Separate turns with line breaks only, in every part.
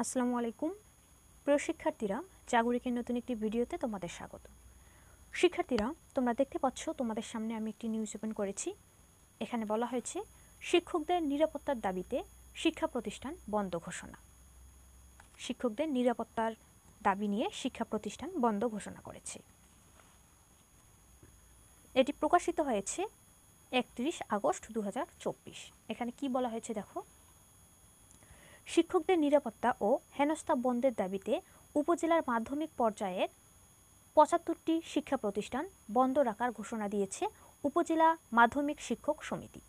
আসসালামু আলাইকুম প্রিয় শিক্ষার্থীরা, জাগরিকের নতুন একটি ভিডিওতে তোমাদের স্বাগত। শিক্ষার্থীরা, তোমরা দেখতে পাচ্ছ তোমাদের সামনে আমি একটি নিউজ ওপেন করেছি। এখানে বলা হয়েছে শিক্ষকদের নিরাপত্তার দাবিতে শিক্ষা প্রতিষ্ঠান বন্ধ ঘোষণা। শিক্ষকদের নিরাপত্তার দাবি নিয়ে শিক্ষা প্রতিষ্ঠান বন্ধ ঘোষণা করেছে। এটি প্রকাশিত হয়েছে 31 আগস্ট 2024। এখানে কি বলা হয়েছে দেখো। শিক্ষকদের নিরাপত্তা ও হেনস্থা বন্ধের দাবিতে উপজেলার মাধ্যমিক পর্যায়ের ৭৫টি শিক্ষা প্রতিষ্ঠান বন্ধ রাখার ঘোষণা দিয়েছে উপজেলা মাধ্যমিক শিক্ষক সমিতি।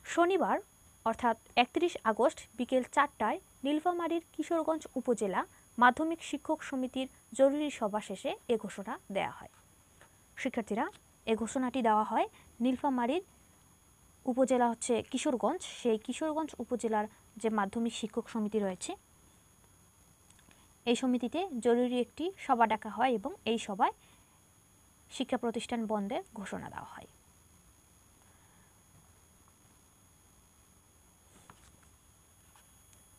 শনিবার অর্থাৎ ৩১ আগস্ট বিকেল ৪টায় নীলফামারীর কিশোরগঞ্জ উপজেলা মাধ্যমিক শিক্ষক সমিতির জরুরি সভা শেষে এ ঘোষণা দেওয়া হয়। শিক্ষার্থীরা, এ ঘোষণাটি দেওয়া হয় নীলফামারীর উপজেলা হচ্ছে কিশোরগঞ্জ, সেই কিশোরগঞ্জ উপজেলার যে মাধ্যমিক শিক্ষক সমিতি রয়েছে এই সমিতিতে জরুরি একটি সভা ডাকা হয় এবং এই সভায় শিক্ষা প্রতিষ্ঠান বন্ধের ঘোষণা দেওয়া হয়।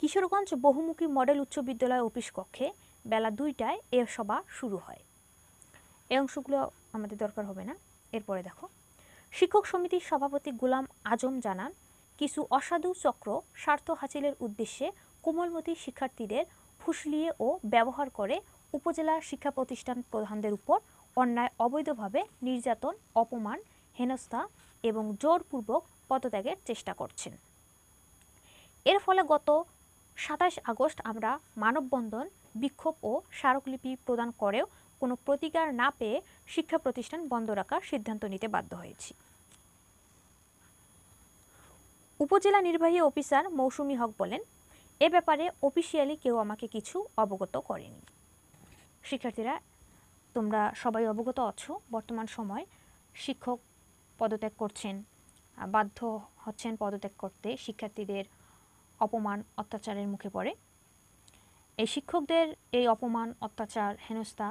কিশোরগঞ্জ বহুমুখী মডেল উচ্চ বিদ্যালয় অফিস কক্ষে বেলা ২টায় এ সভা শুরু হয়। এই অংশগুলো আমাদের দরকার হবে না। এরপরে দেখো, শিক্ষক সমিতির সভাপতি গোলাম আজম জানান, কিছু অসাধু চক্র স্বার্থ হাসিলের উদ্দেশ্যে কোমলমতি শিক্ষার্থীদের ফুসলিয়ে ও ব্যবহার করে উপজেলা শিক্ষা প্রতিষ্ঠান প্রধানদের উপর অন্যায় অবৈধভাবে নির্যাতন, অপমান, হেনস্থা এবং জোরপূর্বক পদত্যাগের চেষ্টা করছেন। এর ফলে গত ২৭ আগস্ট আমরা মানববন্ধন, বিক্ষোভ ও স্মারকলিপি প্রদান করেও কোনো প্রতিকার না পেয়ে শিক্ষা প্রতিষ্ঠান বন্ধ রাখার সিদ্ধান্ত নিতে বাধ্য হয়েছি। উপজেলা নির্বাহী অফিসার মৌসুমী হক বলেন, এ ব্যাপারে অফিসিয়ালি কেউ আমাকে কিছু অবগত করেনি। শিক্ষার্থীরা, তোমরা সবাই অবগত আছো, বর্তমান সময় শিক্ষক পদত্যাগ করছেন, বাধ্য হচ্ছেন পদত্যাগ করতে, শিক্ষার্থীদের অপমান অত্যাচারের মুখে পড়ে। এই শিক্ষকদের এই অপমান, অত্যাচার, হেনস্থা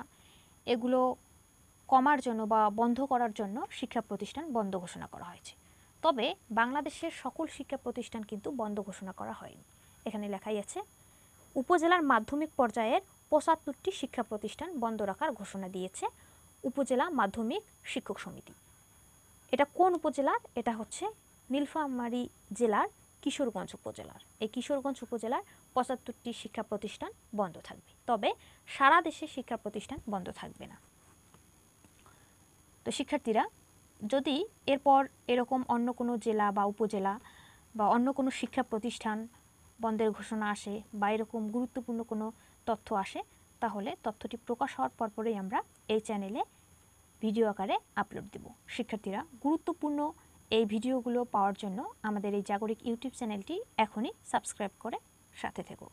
এগুলো কমার জন্য বা বন্ধ করার জন্য শিক্ষা প্রতিষ্ঠান বন্ধ ঘোষণা করা হয়েছে। তবে বাংলাদেশের সকল শিক্ষা প্রতিষ্ঠান কিন্তু বন্ধ ঘোষণা করা হয়নি। এখানে লেখাই আছে উপজেলার মাধ্যমিক পর্যায়ের ৭৫টি শিক্ষা প্রতিষ্ঠান বন্ধ রাখার ঘোষণা দিয়েছে উপজেলা মাধ্যমিক শিক্ষক সমিতি। এটা কোন উপজেলার? এটা হচ্ছে নীলফামারী জেলার কিশোরগঞ্জ উপজেলার। এই কিশোরগঞ্জ উপজেলার ৭৫টি শিক্ষা প্রতিষ্ঠান বন্ধ থাকবে, তবে সারা দেশে শিক্ষা প্রতিষ্ঠান বন্ধ থাকবে না। তো শিক্ষার্থীরা, যদি এরপর এরকম অন্য কোনো জেলা বা উপজেলা বা অন্য কোনো শিক্ষা প্রতিষ্ঠান বন্ধের ঘোষণা আসে বা এরকম গুরুত্বপূর্ণ কোনো তথ্য আসে, তাহলে তথ্যটি প্রকাশ হওয়ার পরপরই আমরা এই চ্যানেলে ভিডিও আকারে আপলোড দেব। শিক্ষার্থীরা, গুরুত্বপূর্ণ এই ভিডিওগুলো পাওয়ার জন্য আমাদের এই জাগরিক ইউটিউব চ্যানেলটি এখনই সাবস্ক্রাইব করে সাথে থেকো।